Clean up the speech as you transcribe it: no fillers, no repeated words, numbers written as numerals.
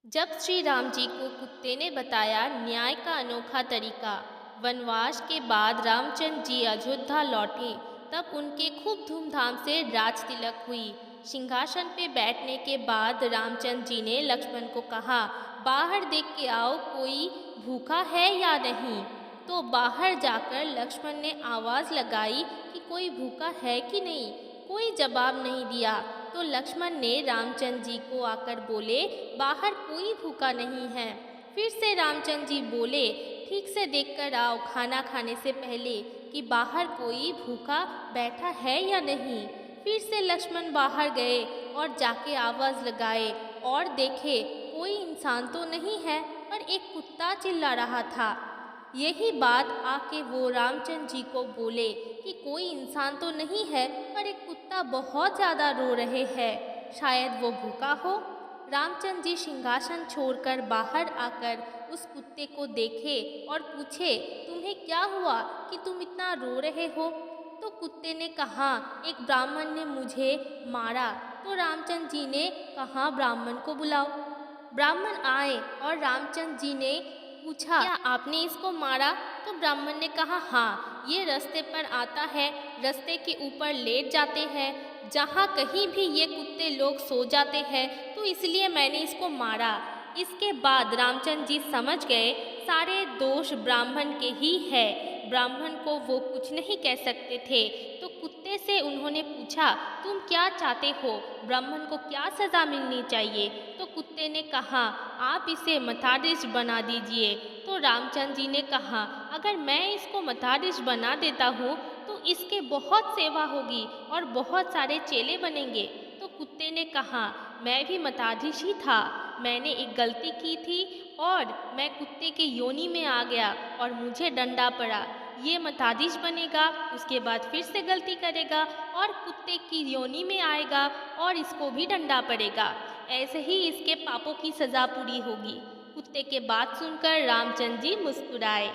जब श्री राम जी को कुत्ते ने बताया न्याय का अनोखा तरीका, वनवास के बाद रामचंद्र जी अयोध्या लौटे, तब उनके खूब धूमधाम से राज तिलक हुई। सिंहासन पे बैठने के बाद रामचंद्र जी ने लक्ष्मण को कहा, बाहर देख के आओ कोई भूखा है या नहीं। तो बाहर जाकर लक्ष्मण ने आवाज़ लगाई कि कोई भूखा है कि नहीं। कोई जवाब नहीं दिया। तो लक्ष्मण ने रामचंद्र जी को आकर बोले, बाहर कोई भूखा नहीं है। फिर से रामचंद्र जी बोले, ठीक से देखकर आओ खाना खाने से पहले कि बाहर कोई भूखा बैठा है या नहीं। फिर से लक्ष्मण बाहर गए और जाके आवाज़ लगाए और देखे कोई इंसान तो नहीं है, पर एक कुत्ता चिल्ला रहा था। यही बात आके वो रामचंद्र जी को बोले कि कोई इंसान तो नहीं है, पर एक कुत्ता बहुत ज़्यादा रो रहे हैं, शायद वो भूखा हो। रामचंद्र जी सिंहासन छोड़कर बाहर आकर उस कुत्ते को देखे और पूछे, तुम्हें क्या हुआ कि तुम इतना रो रहे हो। तो कुत्ते ने कहा, एक ब्राह्मण ने मुझे मारा। तो रामचंद्र जी ने कहा, ब्राह्मण को बुलाओ। ब्राह्मण आए और रामचंद्र जी ने पूछा, क्या आपने इसको मारा। तो ब्राह्मण ने कहा, हाँ, ये रास्ते पर आता है, रास्ते के ऊपर लेट जाते हैं, जहाँ कहीं भी ये कुत्ते लोग सो जाते हैं, तो इसलिए मैंने इसको मारा। इसके बाद रामचंद्र जी समझ गए सारे दोष ब्राह्मण के ही है, ब्राह्मण को वो कुछ नहीं कह सकते थे। तो कुत्ते से उन्होंने पूछा, तुम क्या चाहते हो, ब्राह्मण को क्या सज़ा मिलनी चाहिए। तो कुत्ते ने कहा, आप इसे मथाधीश बना दीजिए। तो रामचंद्र जी ने कहा, अगर मैं इसको मथाधीश बना देता हूँ तो इसके बहुत सेवा होगी और बहुत सारे चेले बनेंगे। तो कुत्ते ने कहा, मैं भी मथाधीश ही था, मैंने एक गलती की थी और मैं कुत्ते के योनि में आ गया और मुझे डंडा पड़ा। ये मथाधीश बनेगा, उसके बाद फिर से गलती करेगा और कुत्ते की योनि में आएगा और इसको भी डंडा पड़ेगा। ऐसे ही इसके पापों की सज़ा पूरी होगी। कुत्ते के बात सुनकर रामचंद्र जी मुस्कुराए।